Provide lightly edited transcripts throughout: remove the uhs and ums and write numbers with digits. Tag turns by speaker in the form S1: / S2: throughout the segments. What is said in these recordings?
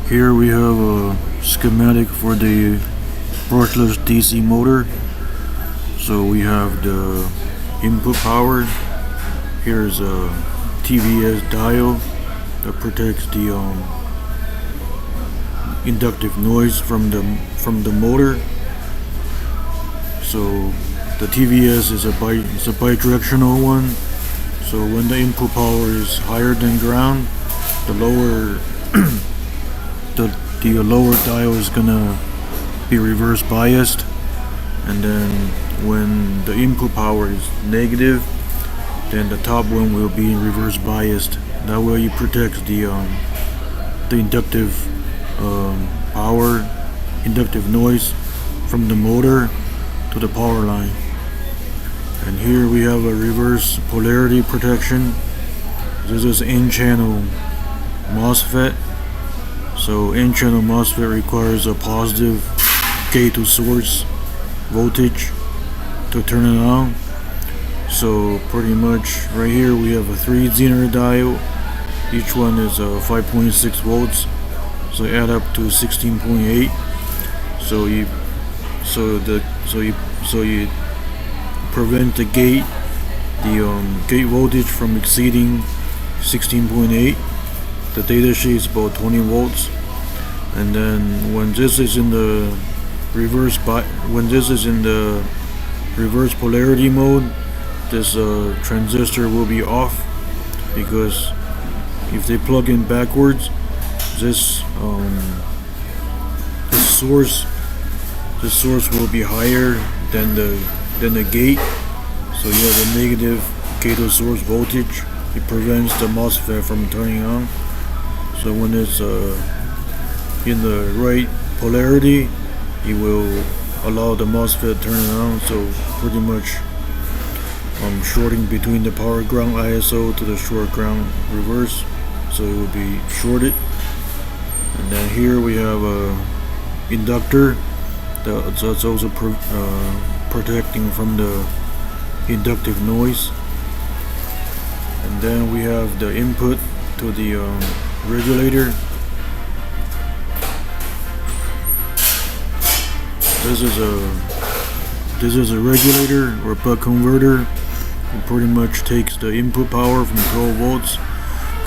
S1: Here we have a schematic for the brushless DC motor. So we have the input power. Here's a TVS dial that protects the inductive noise from the motor. So the TVS is a bidirectional one. So when the input power is higher than ground, the lower the lower dial is gonna be reverse biased, and then when the input power is negative, then the top one will be reverse biased. That way it protects the inductive inductive noise from the motor to the power line. And here we have a reverse polarity protection. This is N-channel MOSFET. So N-channel MOSFET requires a positive gate to source voltage to turn it on. So pretty much right here we have a 3 Zener diode. Each one is 5.6 volts. So add up to 16.8. So you prevent the gate voltage from exceeding 16.8. The data sheet is about 20 volts. And then when this is in the reverse polarity mode, this transistor will be off, because if they plug in backwards, this source will be higher than the gate. So you have a negative gate to source voltage. It prevents the MOSFET from turning on. So when it's in the right polarity, it will allow the MOSFET to turn on. So pretty much shorting between the power ground ISO to the short ground reverse, so it will be shorted. And then here we have a inductor that's also protecting from the inductive noise. And then we have the input to the regulator. This is a regulator or buck converter. It pretty much takes the input power from 12 volts,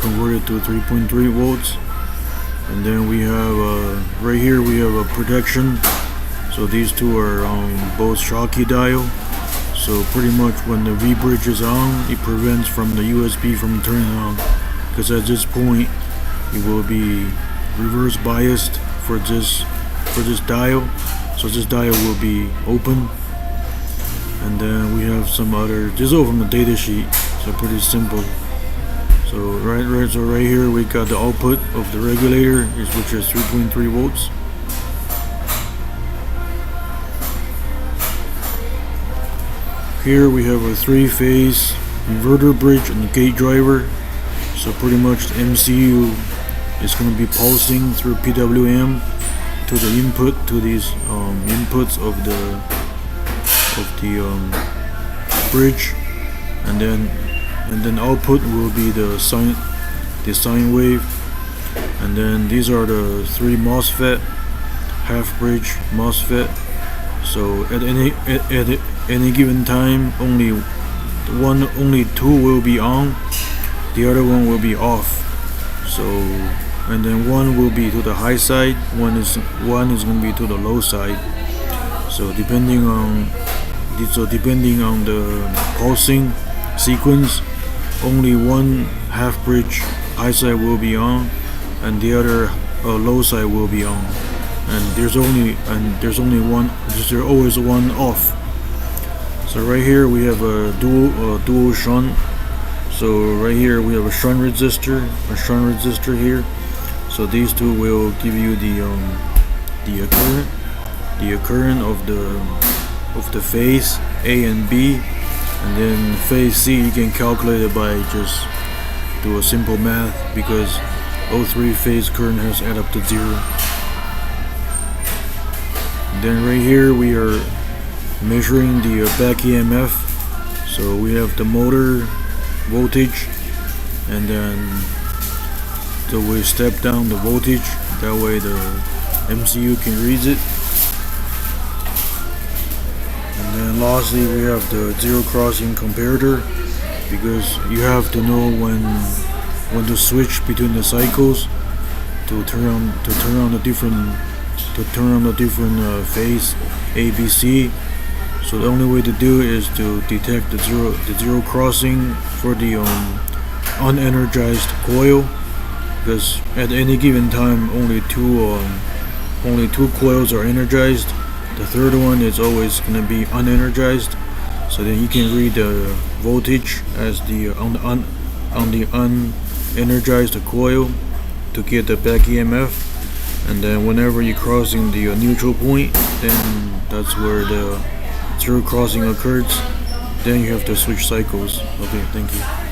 S1: converted to 3.3 volts. And then we have right here we have a protection. So these two are both Schottky dial. So pretty much when the V bridge is on, it prevents from the USB from turning on, because at this point it will be reverse biased for this dial. So this dial will be open. And then we have some other, this is all from the data sheet, so pretty simple. So right here we got the output of the regulator, which is 3.3 volts. Here we have a 3-phase inverter bridge and gate driver. So pretty much the MCU is going to be pulsing through PWM to the input, to these inputs of the bridge, and then output will be the sine wave. And then these are the 3 MOSFET, half bridge MOSFET. So at any given time, only 2 will be on, the other one will be off. So, and then one will be to the high side, one is going to be to the low side. So depending on the pulsing sequence, only one half bridge high side will be on, and the other low side will be on. And there's always one off. So right here we have a dual shunt. So right here we have a shunt resistor here. So these two will give you the current of the phase A and B, and then phase C you can calculate it by just do a simple math, because all 3 phase current has add up to 0. And then right here we are measuring the back-emf. So we have the motor voltage, and then so we step down the voltage That way the MCU can read it. And then lastly, we have the zero crossing comparator, because you have to know when to switch between the cycles to turn on the different phase ABC. So the only way to do it is to detect the zero crossing for the un-energized coil, because at any given time only two coils are energized. The third one is always gonna be unenergized. So then you can read the voltage as on the unenergized coil to get the back EMF. And then whenever you're crossing the neutral point, then that's where the zero crossing occurs. Then you have to switch cycles. Okay, thank you.